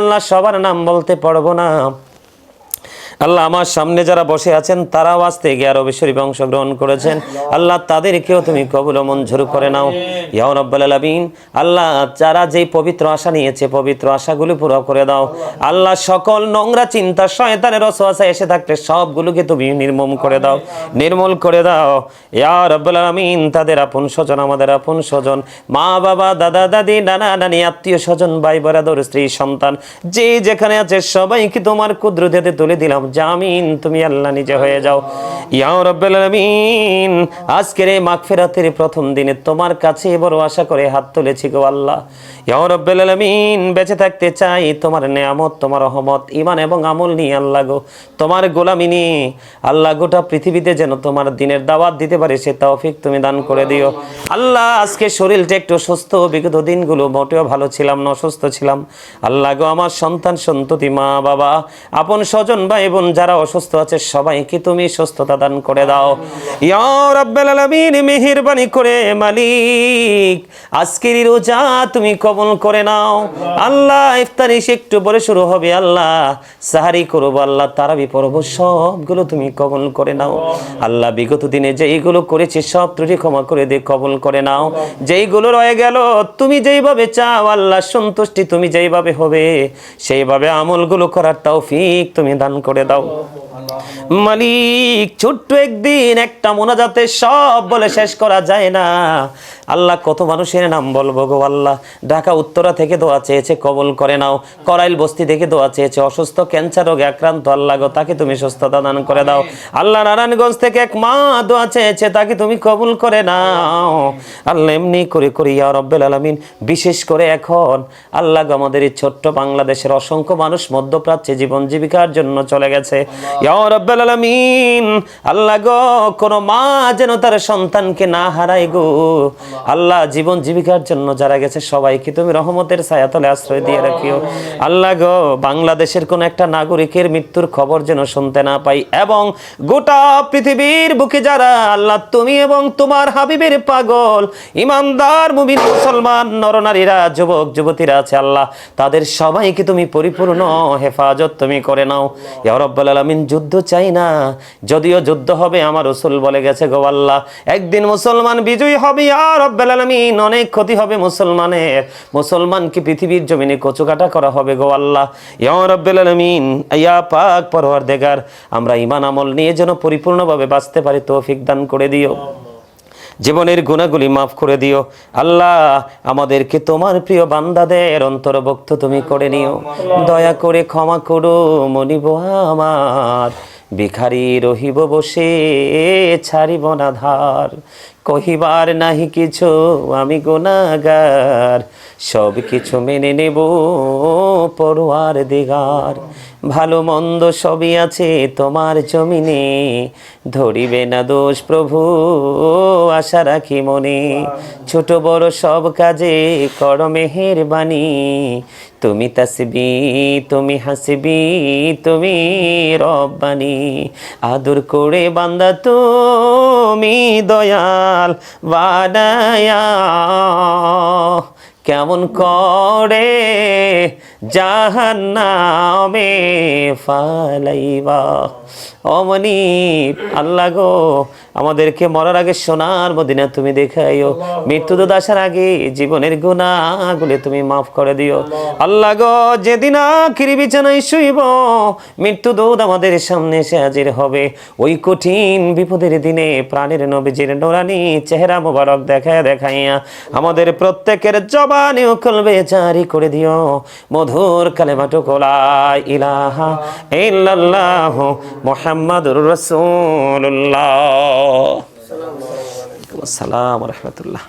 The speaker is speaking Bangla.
আল্লাহ সবার নাম বলতে পারবো না। আল্লাহ আমার সামনে যারা বসে আছেন তারাও আসতে গিয়ে শরীফে অংশগ্রহণ করেছেন, আল্লাহ তাদেরকেও তুমি কবুল ও মঞ্জুর করে নাও ইয়া রাব্বাল আলামিন। আল্লাহ যারা যেই পবিত্র আশা নিয়েছে পবিত্র আশাগুলো পুরো করে দাও আল্লাহ। সকল নোংরা চিন্তা শয়তানের ওয়াসওয়াসা এসে থাকলে সবগুলোকে তুমি নির্মূল করে দাও, নির্মূল করে দাও ইয়া রাব্বাল আলামিন। তাদের আপন স্বজন, আমাদের আপন স্বজন, মা বাবা, দাদা দাদি, নানা নানি, আত্মীয় স্বজন, ভাই ব্রাদার, স্ত্রী সন্তান, যে যেখানে আছে সবাইকে তোমার কুদরতে তুলে দিলাম। জামিন তুমি আল্লাহ নিজে হয়ে যাও ইয়া রাব্বাল আলামিন। আজকের এই মাগফিরাতের প্রথম দিনে তোমার কাছে বড় আশা করে হাত তুলেছি গো আল্লাহ ইয়া রাব্বাল আলামিন। বেঁচে থাকতে চাই তোমার নেয়ামত, তোমার রহমত, ঈমান এবং আমল নিয়ে আল্লাহ গো, তোমার গোলামি নিয়ে আল্লাহ। গোটা পৃথিবীতে যেন তোমার দিনের দাওয়াত দিতে পারে সে তৌফিক তুমি দান করে দিও আল্লাহ। আজকে শরীরটা একটু সুস্থ, বিগত দিনগুলো মোটেও ভালো ছিলাম না, অসুস্থ ছিলাম আল্লাহ গো। আমার সন্তান সন্ততি, মা বাবা, আপন স্বজন, ভাই বোন যারা অসুস্থ আছে সবাইকে তুমি সুস্থতা দান করে দাও ইয়া রাব্বাল আলামিন। মেহেরবানি করে মালিক আজকের রোজা তুমি কবুল করে নাও আল্লাহ। ইফতারি একটু পরে শুরু হবে আল্লাহ, সাহারি করব আল্লাহ, তারাবি পড়ব, সবগুলো তুমি কবুল করে নাও আল্লাহ। বিগত দিনে যেইগুলো করেছি সব ত্রুটি ক্ষমা করে দিয়ে কবুল করে নাও। যেইগুলো রয়ে গেল তুমি যেইভাবে চাও আল্লাহ, সন্তুষ্টি তুমি যেইভাবে হবে সেইভাবে আমলগুলো করার তৌফিক তুমি দান করে দাও মালিক। ছোট্ট একদিন একটা মোনাজাতে সব বলে শেষ করা যায় না আল্লাহ। কত মানুষের নাম বলবো গো আল্লাহ। ঢাকা উত্তরা থেকে দোয়া চেয়েছে, কবুল করে নাও। করাইল বস্তি থেকে দোয়া চেয়েছে, অসুস্থ ক্যান্সার রোগে আক্রান্ত আল্লাহ গো, তাকে তুমি সুস্থতা দান করে দাও আল্লাহ। নারায়ণগঞ্জ থেকে এক মা দোয়া চেয়েছে, তাকে তুমি কবুল করে নাও আল্লাহ। এমনি করে করে ইয়া রাব্বাল আলামিন। বিশেষ করে এখন আল্লাহ গো আমাদের এই ছোট্ট বাংলাদেশের অসংখ্য মানুষ মধ্যপ্রাচ্যে জীবন জীবিকার জন্য চলে গেছে ইয়া রাব্বাল আলামিন। আল্লাহ গো কোন মা যেন তার সন্তানকে না হারায় গো আল্লাহ। জীবন জীবিকার জন্য যারা গেছে সবাইকে তুমি রহমতের ছায়াতলে আশ্রয় দিয়ে রাখিও আল্লাহ গো। বাংলাদেশের কোন একটা নাগরিকের মৃত্যুর খবর যেন শুনতে না পাই, এবং গোটা পৃথিবীর বুকে যারা আল্লাহ তুমি এবং তোমার হাবিবের পাগল ইমানদার মুমিন মুসলমান নরনারীরা, যুবক যুবতীরা আছে আল্লাহ, তাদের সবাইকে তুমি পরিপূর্ণ হেফাজত তুমি করে নাও ইয়া রাব্বাল আলামিন। যুদ্ধ চাই না, যদিও যুদ্ধ হবে আমার রাসূল বলে গেছে গো আল্লাহ, একদিন মুসলমান বিজয়ী হবে ইয়া রাব্বাল আলামিন। অনেক ক্ষতি হবে মুসলমানের, মুসলমানকে পৃথিবীর জমিনে কচুকাটা করা হবে গো আল্লাহ ইয়া রাব্বাল আলামিন। ইয়া পাক পরওয়ারদিগার, আমরা ঈমান আমল নিয়ে যেন পরিপূর্ণভাবে বাঁচতে পারি তৌফিক দান করে দিও। জীবনের গুনাহগুলি মাফ করে দিও আল্লাহ। আমাদেরকে তোমার প্রিয় বান্দাদের অন্তর্ভুক্ত তুমি করে নিও। দয়া করে ক্ষমা করো মনিব আমার, ভিখারি রহিব বসে ছাড়িব না ধার। কহিবার নাহি কিছু আমি গুনাহগার, সব কিছু মেনে নেব পরওয়ারদিগার। ভালো মন্দ সবই আছে তোমার জমিনে, ধরিবে না দোষ প্রভু আশা রাখি মনে। ছোট বড় সব কাজে করো মেহেরবানি, তুমি তাসবি তুমি হাসবি তুমি রব্বানি। আদর করে বান্দা তুমি দয়াল বানায়া, কেমন করে জাহান্নামে ফালাইবা। অমনি আল্লাহ গো আমাদেরকে মরার আগে সোনার মদিনা তুমি দেখাইও, মৃত্যু তো আসার আগে জীবনের গুনাহগুলো তুমি মাফ করে দিও আল্লাহ গো। যেদিন আখিরি বিছানায় শুইব, মৃত্যু দূত আমাদের সামনে এসে হাজির হবে, ওই কঠিন বিপদের দিনে প্রাণের নবীজির নুরানি চেহারা মোবারক দেখাইয়া আমাদের প্রত্যেকের জবানে কলবে জারি করে দিও মধুর কালেমাটুকু লা ইলাহা ইল্লাল্লাহ মুহাম্মাদুর রাসূলুল্লাহ। আসসালামু আলাইকুম ওয়া রাহমাতুল্লাহ।